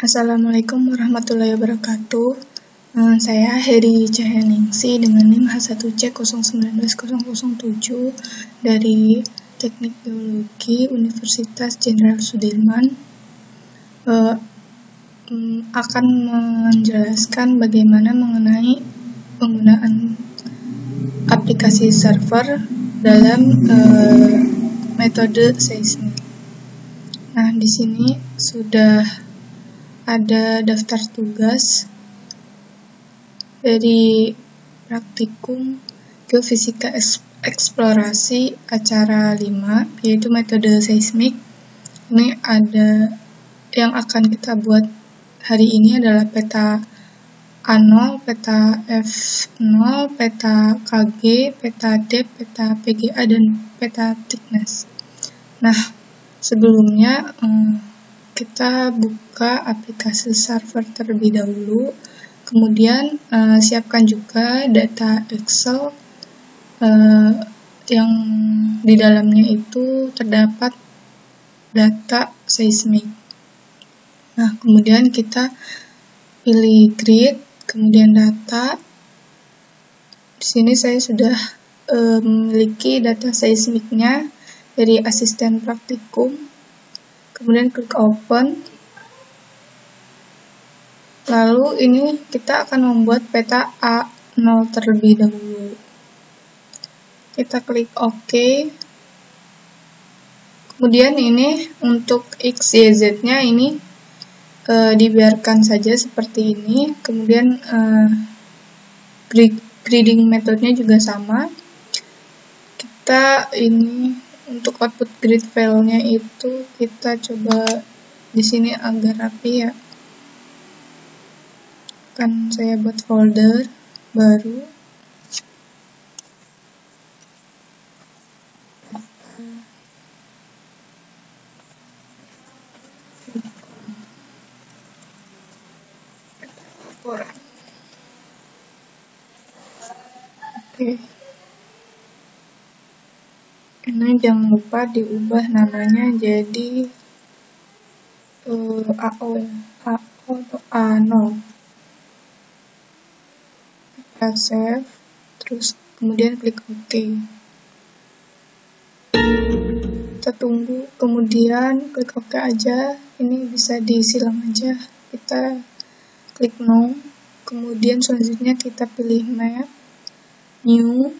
Assalamualaikum warahmatullahi wabarakatuh. Saya Heri Cahyaningsi dengan NIM H1C019-007 dari Teknik Biologi Universitas Jenderal Sudirman. Akan menjelaskan bagaimana mengenai penggunaan aplikasi server dalam metode seismik. Nah, di sini sudah ada daftar tugas dari praktikum Geofisika Eksplorasi acara 5, yaitu metode seismik. Ini ada yang akan kita buat hari ini adalah peta A0, peta F0, peta KG, peta depth, peta PGA, dan peta thickness. Nah, sebelumnya kita buka aplikasi server terlebih dahulu, kemudian siapkan juga data Excel yang di dalamnya itu terdapat data seismik. Nah, kemudian kita pilih grid, kemudian data. Di sini saya sudah memiliki data seismiknya dari asisten praktikum. Kemudian klik open. Lalu ini kita akan membuat peta A0 terlebih dahulu. Kita klik OK. Kemudian ini untuk X, Y, Z-nya ini dibiarkan saja seperti ini. Kemudian grading metodenya juga sama. Kita ini untuk output grid file-nya itu kita coba di sini agak rapi ya. Kan saya buat folder baru. Oke. Ini jangan lupa diubah namanya jadi AO atau A0. Kita save, terus kemudian klik OK. Kita tunggu, kemudian klik OK aja. Ini bisa disilang aja. Kita klik No. Kemudian selanjutnya kita pilih Map, New,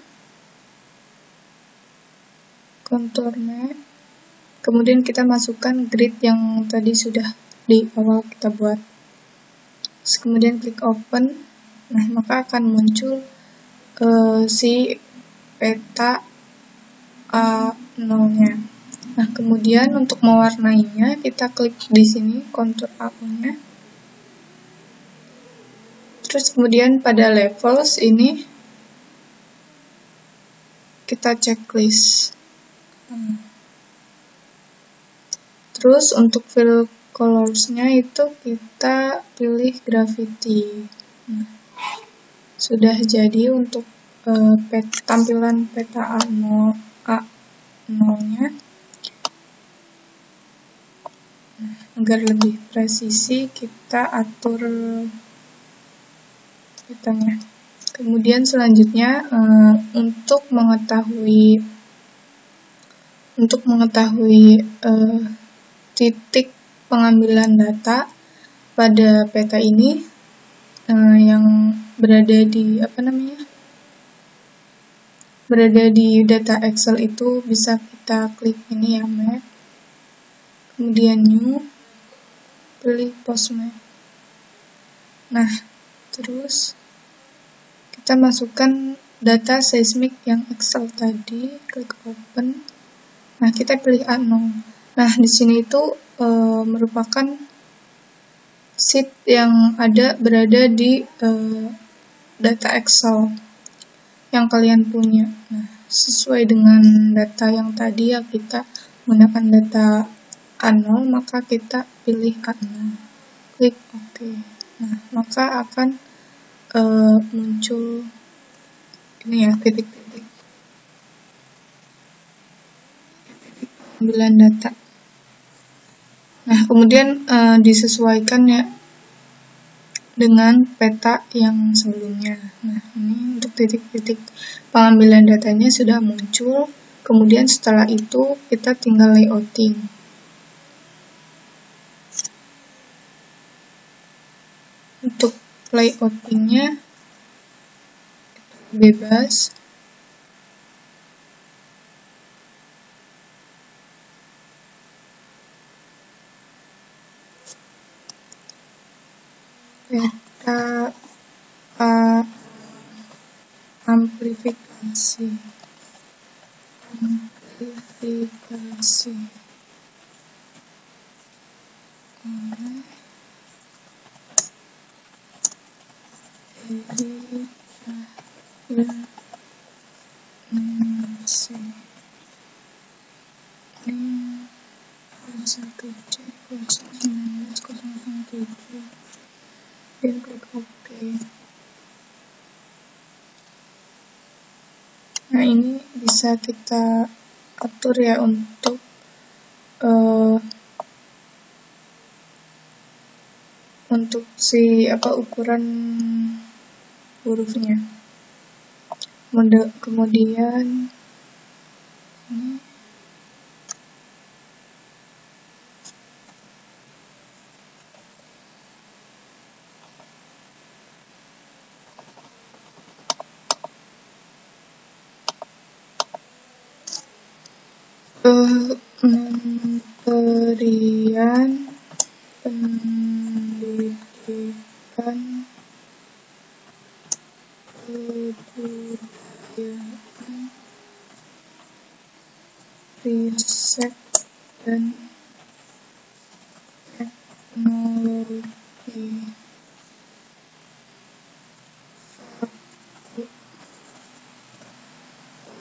Contour Map. Kemudian kita masukkan grid yang tadi sudah di awal kita buat. Terus kemudian klik Open. Nah, maka akan muncul si peta A0-nya. Nah, kemudian untuk mewarnainya kita klik di sini kontur A0-nya. Terus kemudian pada levels ini kita checklist. Terus untuk fill colors-nya itu kita pilih gravity. Sudah jadi untuk tampilan peta A0-nya. Agar lebih presisi kita atur petanya. Kemudian selanjutnya untuk mengetahui titik pengambilan data pada peta ini yang berada di data Excel itu bisa kita klik ini ya, Map. Kemudian New, pilih Post Map. Nah, terus kita masukkan data seismik yang Excel tadi, klik Open. Nah, kita pilih A0. Nah, di sini itu merupakan sheet yang berada di data Excel yang kalian punya. Nah, sesuai dengan data yang tadi ya, kita menggunakan data A0, maka kita pilih A0. Klik OK. Nah, maka akan muncul ini ya, titik-titik pengambilan data. Nah, kemudian disesuaikan ya dengan peta yang sebelumnya. Nah, ini untuk titik-titik pengambilan datanya sudah muncul. Kemudian setelah itu kita tinggal layouting. Untuk layoutingnya bebas. Peta amplifikasi. Dan klik OK. Nah, ini bisa kita atur ya untuk si ukuran hurufnya. Kemudian ini Kementerian Pendidikan, Kebudayaan, Riset dan Teknologi,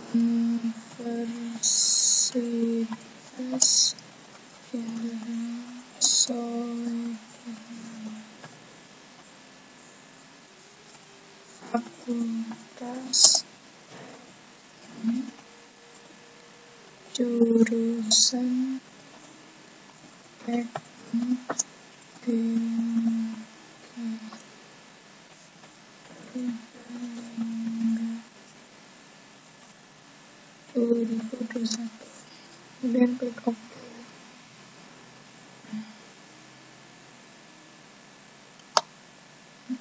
Universitas Jenderal Sudirman, Fakultas jurusan Teknik Geologi 2021. Kemudian klik OK.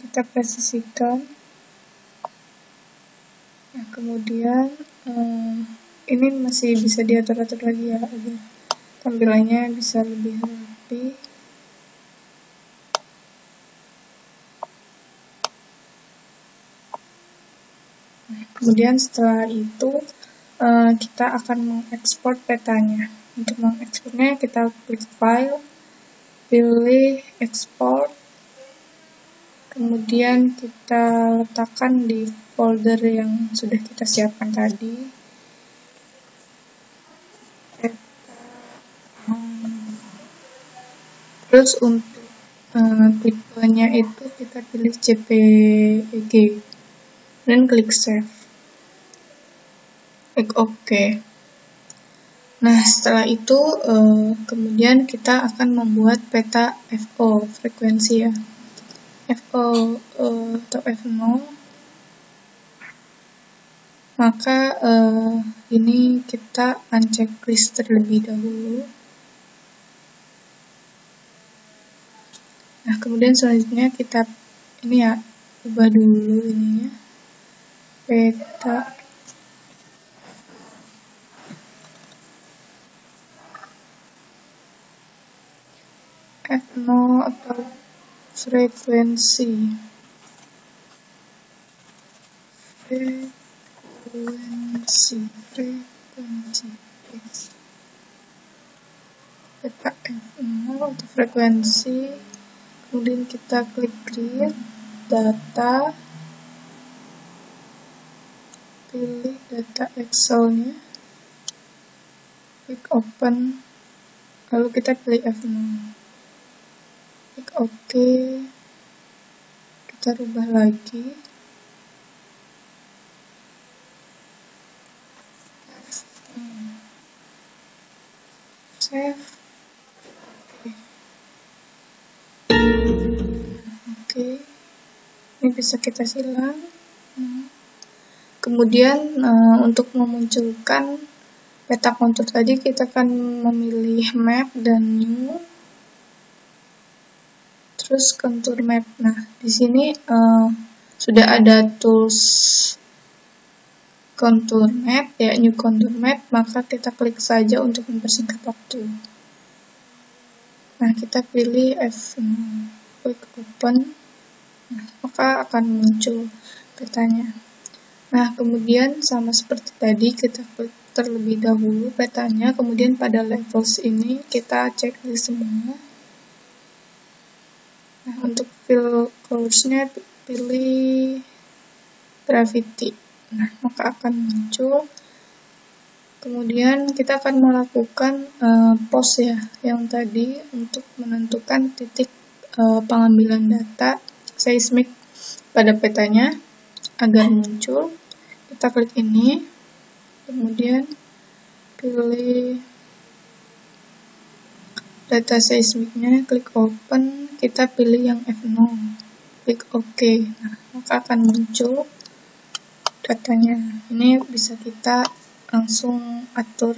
Kita presisikan. Nah, kemudian ini masih bisa diatur-atur lagi ya, agar tampilannya bisa lebih rapi. Nah, kemudian setelah itu kita akan mengekspor petanya. Untuk mengekspornya kita klik File, pilih Export, kemudian kita letakkan di folder yang sudah kita siapkan tadi. Terus untuk tipenya itu kita pilih JPEG dan klik Save. Klik OK. Nah, setelah itu kemudian kita akan membuat peta FO, frekuensi ya. FO atau F0. Maka ini kita unchecklist terlebih dahulu. Nah, kemudian selanjutnya kita ini ya, ubah dulu ininya. Peta F0 atau frekuensi. Peta F0 atau frekuensi. Kemudian kita klik Create Data, pilih data Excel-nya, klik Open, lalu kita pilih F0, klik OK, kita rubah lagi, save, bisa kita silang. Kemudian untuk memunculkan peta kontur tadi, kita akan memilih map dan new, terus kontur map. Nah, di sini sudah ada tools kontur map, ya, new kontur map, maka kita klik saja untuk mempersingkat waktu. Nah, kita pilih F0, klik open, nah, maka akan muncul petanya. Nah, kemudian sama seperti tadi, kita klik terlebih dahulu petanya, kemudian pada levels ini kita cek di semua. Nah, untuk fill colors-nya pilih gravity. Nah, maka akan muncul. Kemudian kita akan melakukan pause ya, yang tadi untuk menentukan titik pengambilan data seismik pada petanya agar muncul. Kita klik ini, kemudian pilih data seismiknya, klik open, kita pilih yang F0, klik OK. Nah, maka akan muncul datanya. Ini bisa kita langsung atur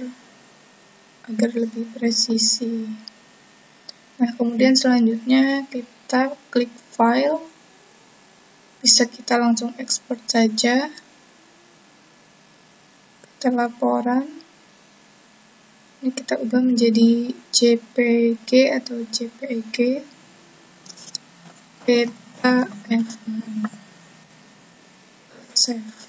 agar lebih presisi. Nah, kemudian selanjutnya kita klik file, bisa kita langsung export saja. Kita laporan, ini kita ubah menjadi JPG atau JPEG, peta F0, save.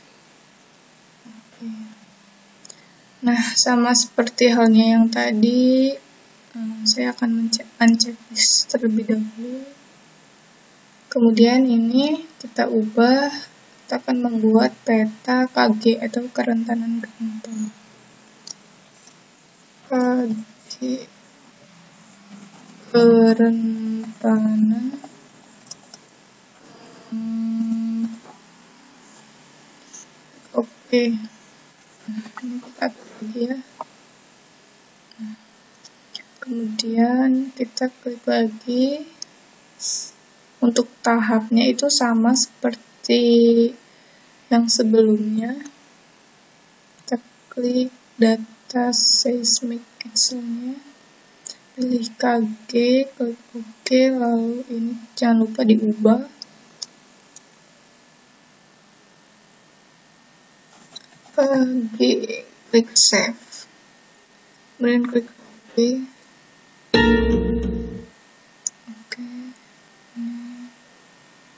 Nah, sama seperti halnya yang tadi, saya akan unchecklist terlebih dahulu. Kemudian ini kita ubah, kita akan membuat peta KG atau kerentanan gempa. KG kerentanan oke. Nah, ini kita bagi ya. Kemudian kita klik lagi. Untuk tahapnya itu sama seperti yang sebelumnya. Kita klik data seismic Excel-nya, pilih KG, klik OK, lalu ini jangan lupa diubah. KG, klik save, kemudian klik OK. Oke, ini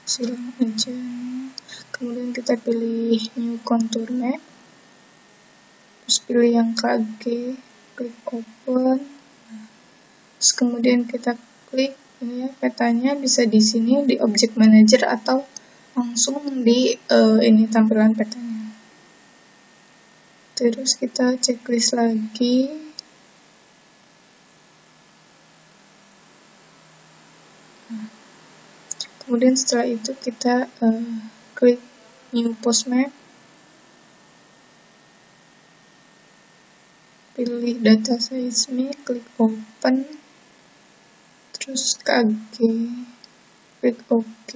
silang aja. Kemudian kita pilih new contour map, terus pilih yang KG, klik open. Terus kemudian kita klik ini ya, petanya bisa di sini di object manager atau langsung di ini tampilan petanya. Terus kita checklist lagi. Kemudian setelah itu kita klik new post map, pilih data seismik, klik open, terus KG, klik OK,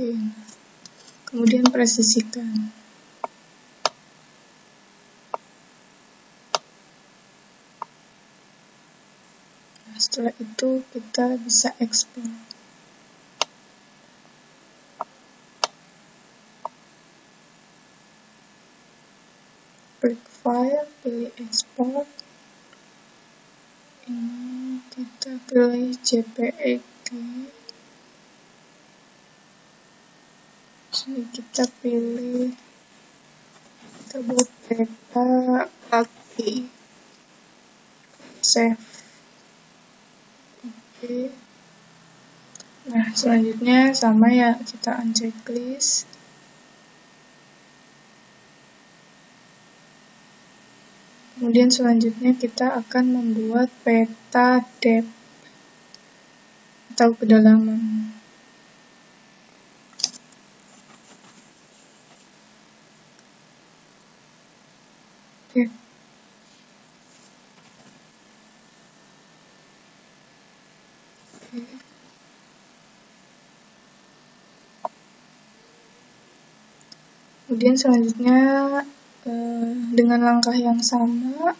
kemudian presisikan. Nah, setelah itu kita bisa ekspor. Klik file, pilih export. Ini kita pilih JPEG. Sini kita pilih, kita buat peta kaki. Save. Oke. Nah, selanjutnya sama ya, kita unchecklist. Kemudian selanjutnya kita akan membuat peta depth atau kedalaman. Depth. Oke. Kemudian selanjutnya dengan langkah yang sama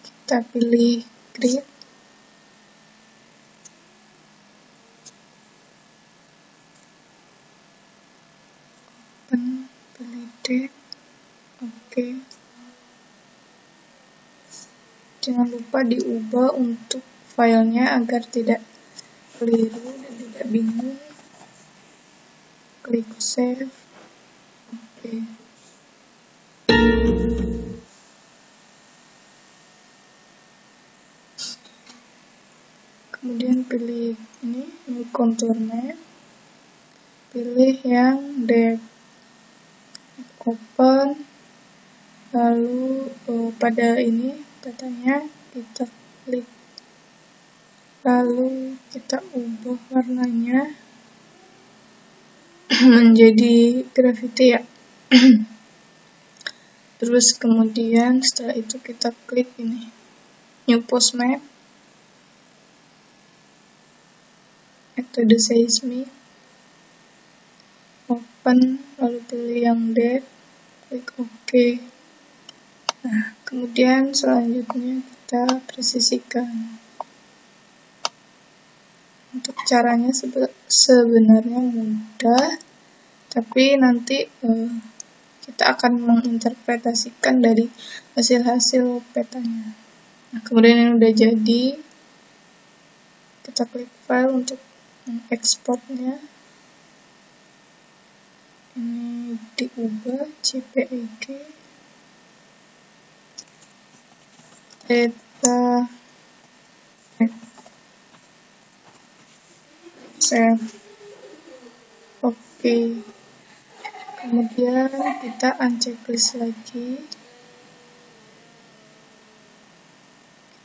kita pilih grid, open, pilih date, oke. Jangan lupa diubah untuk filenya agar tidak keliru dan tidak bingung. Klik save, oke. Kemudian pilih ini contour map, pilih yang depth, open, lalu pada ini katanya kita klik, lalu kita ubah warnanya menjadi graffiti ya. Terus kemudian setelah itu kita klik ini new post map, metode seismic, open, lalu pilih yang depth, klik OK. Nah, kemudian selanjutnya kita presisikan. Untuk caranya sebenarnya mudah, tapi nanti kita akan menginterpretasikan dari hasil-hasil petanya. Nah, kemudian yang udah jadi, kita klik file untuk mengekspornya. Ini diubah JPEG, data, save, oke. Kemudian kita unchecklist lagi.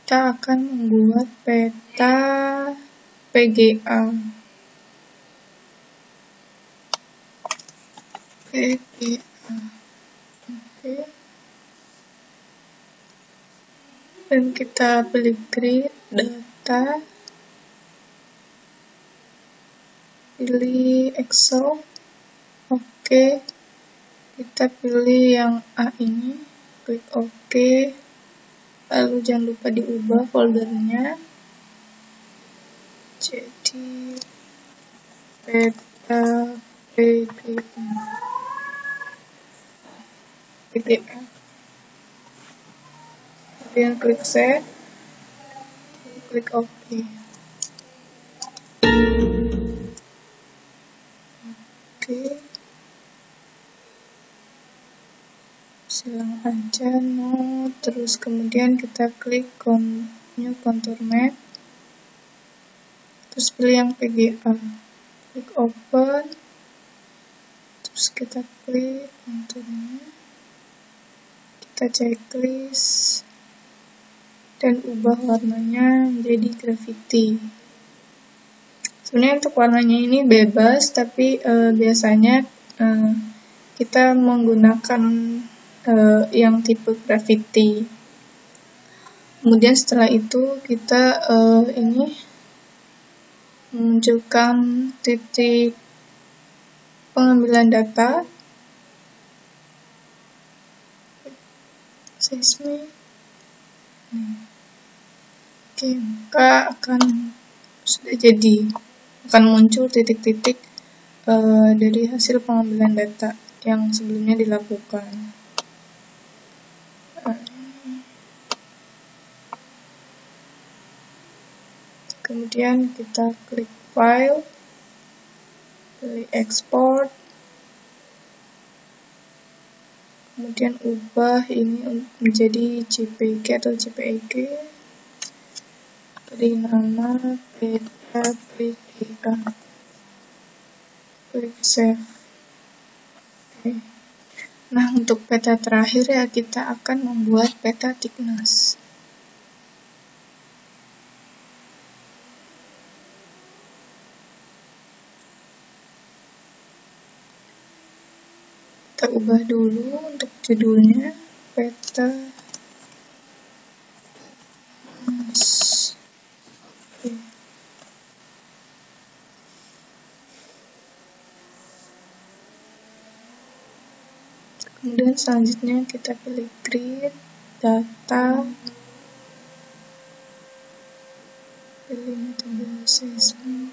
Kita akan membuat peta PGA. Oke. Dan kita pilih grid, data, pilih Excel, oke. Kita pilih yang A ini, klik oke. Lalu jangan lupa diubah foldernya. Jadi peta PGA. Kemudian klik save, klik OK. Oke, silang aja no. Terus kemudian kita klik new contour map, terus pilih yang PGA, klik open, terus kita klik contournya, kita checklist dan ubah warnanya menjadi graffiti. Sebenarnya untuk warnanya ini bebas, tapi biasanya kita menggunakan yang tipe graffiti. Kemudian setelah itu kita ini memunculkan titik pengambilan data seismik. Oke, maka sudah jadi akan muncul titik-titik dari hasil pengambilan data yang sebelumnya dilakukan. Kemudian kita klik file, pilih export, kemudian ubah ini menjadi JPG atau JPEG, beri nama peta PGA, klik save. Oke. Nah, untuk peta terakhir ya kita akan membuat peta thickness. Kita ubah dulu untuk judulnya peta Kemudian selanjutnya kita pilih grid, data, pilih metode assessment,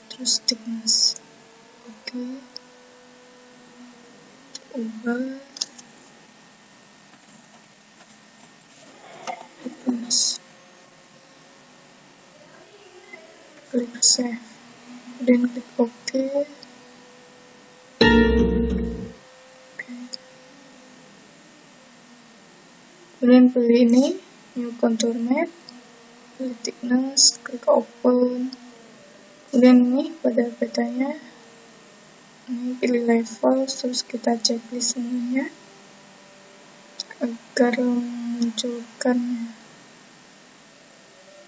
terus thickness. Oke. Ubah thickness. Klik save. Kemudian klik OK. Kemudian pilih ini, new contour map, pilih thickness, klik open. Kemudian ini pada petanya, ini pilih level, terus kita checklist semuanya agar memunculkan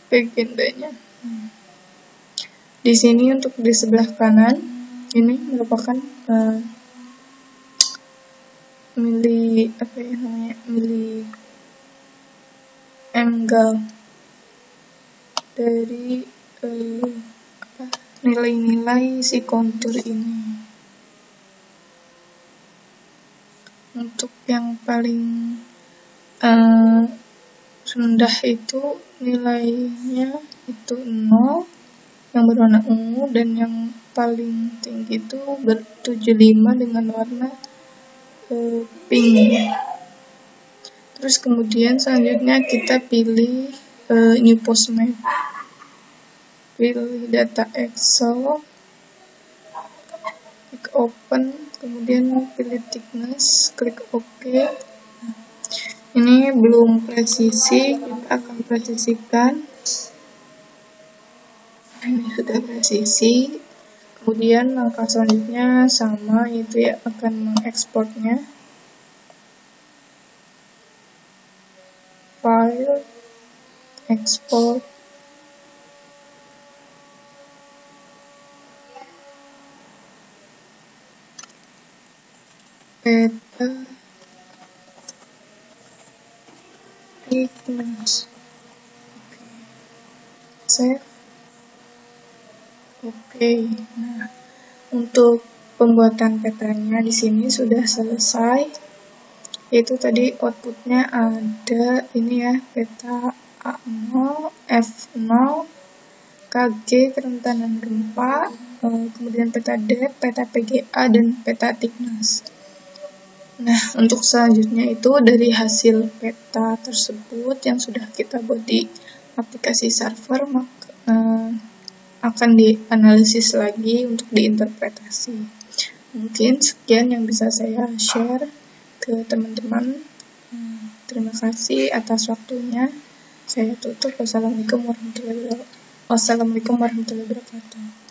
legendanya. Di sini untuk di sebelah kanan, ini merupakan milih angle dari nilai-nilai si kontur ini. Untuk yang paling rendah itu nilainya itu 0 yang berwarna ungu, dan yang paling tinggi itu 75 dengan warna pink. Terus kemudian selanjutnya kita pilih new post map, pilih data Excel, klik open, kemudian pilih thickness, klik OK. Ini belum presisi, kita akan presisikan. Ini sudah presisi. Kemudian langkah selanjutnya sama, yaitu ya akan mengekspornya. File, export, peta thickness. Save. Oke. Nah, untuk pembuatan petanya di sini sudah selesai. Yaitu tadi outputnya ada ini ya, peta A0, F0, KG kerentanan gempa, kemudian peta depth, peta PGA, dan peta thickness. Nah, untuk selanjutnya itu dari hasil peta tersebut yang sudah kita buat di aplikasi server, maka akan dianalisis lagi untuk diinterpretasi. Mungkin sekian yang bisa saya share ke teman-teman. Terima kasih atas waktunya. Saya tutup. Wassalamualaikum warahmatullahi wabarakatuh.